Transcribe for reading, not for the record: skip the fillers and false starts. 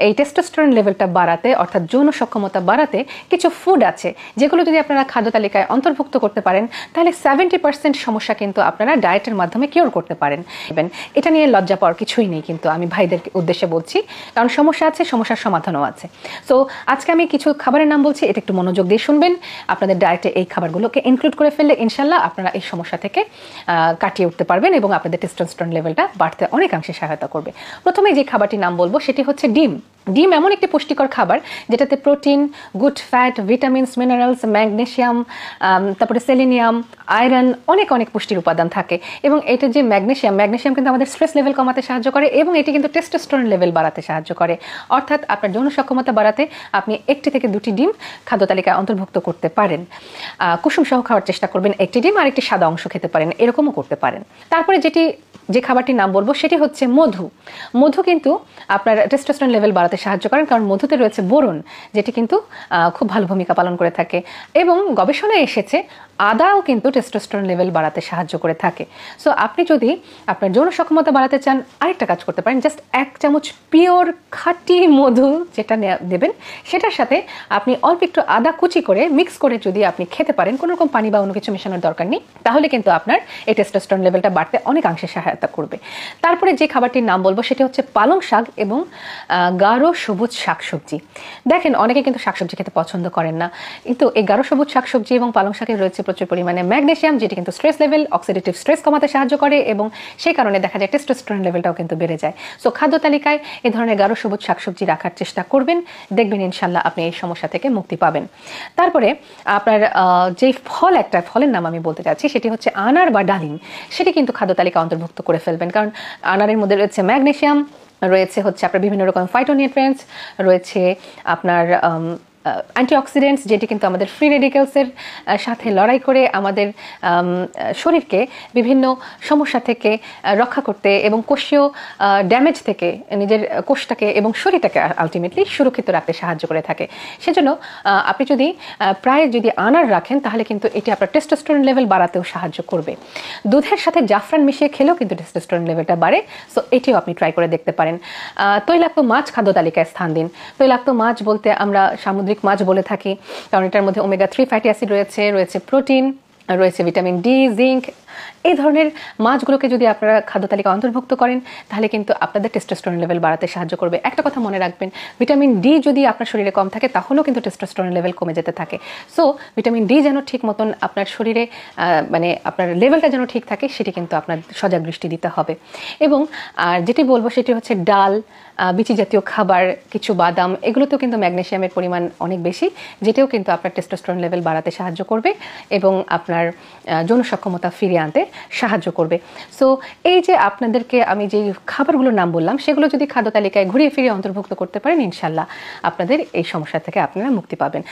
এই টেস্টোস্টেরন লেভেলটা বাড়াতে অর্থাৎ যৌন সক্ষমতা বাড়াতে কিছু ফুড আছে যেগুলো যদি আপনারা খাদ্য তালিকায় অন্তর্ভুক্ত করতে পারেন তাহলে 70% সমস্যা কিন্তু আপনারা ডায়েটের মাধ্যমে কিওর করতে পারেন। এটা নিয়ে লজ্জা পাওয়ার কিছুই নেই, কিন্তু আমি ভাইদের উদ্দেশ্যে বলছি, কারণ সমস্যা আছে, সমস্যার সমাধানও আছে। সো আজকে আমি কিছু খাবারের নাম বলছি, এটা একটু মনোযোগ দিয়ে শুনবেন। আপনাদের ডায়েটে এই খাবারগুলোকে ইনক্লুড করে ফেললে ইনশাল্লাহ আপনারা এই সমস্যা থেকে কাটিয়ে উঠতে পারবেন এবং আপনাদের টেস্টোস্টেরন লেভেলটা বাড়তে অনেকাংশে সহায়তা করবে। প্রথমে যে খাবারটির নাম বলবো সেটি হচ্ছে ডিম। ডিম এমন একটি পুষ্টিকর খাবার যেটাতে protein, good fat, vitamins, minerals, magnesium, তারপরে সেলেনিয়াম, আয়রন, অনেক অনেক পুষ্টির উপাদান থাকে। এবং এটা যে ম্যাগনেসিয়াম কিন্তু আমাদের স্ট্রেস লেভেল কমাতে সাহায্য করে এবং এটি কিন্তু টেস্টোস্টেরন লেভেল বাড়াতে সাহায্য করে। অর্থাৎ আপনার যৌন সক্ষমতা বাড়াতে আপনি 1 থেকে 2টি ডিম খাদ্য তালিকায় অন্তর্ভুক্ত করতে পারেন। কুসুম সহ খাওয়ার চেষ্টা করবেন, 1টি ডিম আর একটি সাদা অংশ খেতে পারেন, এরকমও করতে পারেন। তারপরে যে খাবারটির নাম বলবো সেটি হচ্ছে মধু। মধু কিন্তু আপনার টেস্টোস্টেরন লেভেল বাড়াতে সাহায্য করেন, কারণ মধুতে রয়েছে বোরন, যেটি কিন্তু খুব ভালো ভূমিকা পালন করে থাকে। এবং গবেষণায় এসেছে আদাও কিন্তু টেস্টোস্টেরন লেভেল বাড়াতে সাহায্য করে থাকে। সো আপনি যদি আপনার যৌন সক্ষমতা বাড়াতে চান, আরেকটা কাজ করতে পারেন, জাস্ট 1 চামচ পিওর খাঁটি মধু যেটা দেবেন, সেটার সাথে আপনি অল্প একটু আদা কুচি করে মিক্স করে যদি আপনি খেতে পারেন, কোনো রকম পানি বা অন্য কিছু মেশানোর দরকার নেই, তাহলে কিন্তু আপনার এই টেস্টোস্টেরন লেভেলটা বাড়তে অনেকাংশে সহায়তা করবে। তারপরে যে খাবারটির নাম বলবো সেটি হচ্ছে পালং শাক এবং গাঢ় সবুজ শাকসবজি। দেখেন অনেকে কিন্তু শাকসবজি খেতে পছন্দ করেন না, কিন্তু এই গাঢ় সবুজ শাকসবজি এবং পালং শাকে রয়েছে প্রচুর পরিমাণে ম্যাগনেসিয়াম, যেটি কিন্তু স্ট্রেস লেভেল, অক্সিডেটিভ স্ট্রেস কমাতে সাহায্য করে এবং সেই কারণে দেখা যায় টেস্টোস্টেরন লেভেলটাও কিন্তু বেড়ে যায়। সো খাদ্য তালিকায় এই ধরনের গাঢ় সবুজ শাকসবজি রাখার চেষ্টা করবেন, দেখবেন ইনশাল্লাহ আপনি এই সমস্যা থেকে মুক্তি পাবেন। তারপরে আপনার যেই ফলের নাম আমি বলতে চাচ্ছি সেটি হচ্ছে আনার বা ডালিম। সেটি কিন্তু খাদ্য তালিকা অন্তর্ভুক্ত করে ফেলবেন, কারণ আনারের মধ্যে রয়েছে ম্যাগনেসিয়াম, রয়েছে হচ্ছে আপনার বিভিন্ন রকম ফাইটোনিউট্রিয়েন্টস, রয়েছে আপনার অ্যান্টিঅক্সিডেন্টস, যেটি কিন্তু আমাদের ফ্রি রেডিক্যালসের সাথে লড়াই করে আমাদের শরীরকে বিভিন্ন সমস্যা থেকে রক্ষা করতে এবং কোষীয় ড্যামেজ থেকে নিজের কোষটাকে এবং শরীরটাকে আলটিমেটলি সুরক্ষিত রাখতে সাহায্য করে থাকে। সেজন্য আপনি যদি প্রায় আনার রাখেন তাহলে কিন্তু এটি আপনার টেস্টোস্টেরন লেভেল বাড়াতেও সাহায্য করবে। দুধের সাথে জাফরান মিশিয়ে খেলেও কিন্তু টেস্টোস্টেরন লেভেলটা বাড়ে, সো এটিও আপনি ট্রাই করে দেখতে পারেন। তৈলাক্ত মাছ খাদ্য তালিকায় স্থান দিন। তৈলাক্ত মাছ বলতে আমরা সামুদ্রিক মাছ বলে থাকি, কারণ এটার মধ্যে ওমেগা 3 ফ্যাটি অ্যাসিড রয়েছে প্রোটিন, রয়েছে ভিটামিন ডি, জিঙ্ক। এই ধরনের মাছগুলোকে যদি আপনারা খাদ্য তালিকা অন্তর্ভুক্ত করেন তাহলে কিন্তু আপনাদের টেস্টোস্টেরন লেভেল বাড়াতে সাহায্য করবে। একটা কথা মনে রাখবেন, ভিটামিন ডি যদি আপনার শরীরে কম থাকে তাহলেও কিন্তু টেস্টোস্টেরন লেভেল কমে যেতে থাকে। সো ভিটামিন ডি যেন ঠিক মতন আপনার শরীরে আপনার লেভেলটা যেন ঠিক থাকে, সেটি কিন্তু আপনার সজাগ দৃষ্টি দিতে হবে। এবং যেটি বলবো সেটি হচ্ছে ডাল, বিচি জাতীয় খাবার, কিছু বাদাম, এগুলোতেও কিন্তু ম্যাগনেসিয়ামের পরিমাণ অনেক বেশি, যেটাও কিন্তু আপনার টেস্টোস্টেরন লেভেল বাড়াতে সাহায্য করবে এবং আপনার যৌন সক্ষমতা ফিরিয়ে আনতে সাহায্য করবে। সো এই যে আপনাদেরকে আমি যে খাবারগুলোর নাম বললাম সেগুলো যদি খাদ্য তালিকায় ঘুরিয়ে ফিরিয়ে অন্তর্ভুক্ত করতে পারেন, ইনশাল্লাহ আপনাদের এই সমস্যা থেকে আপনারা মুক্তি পাবেন।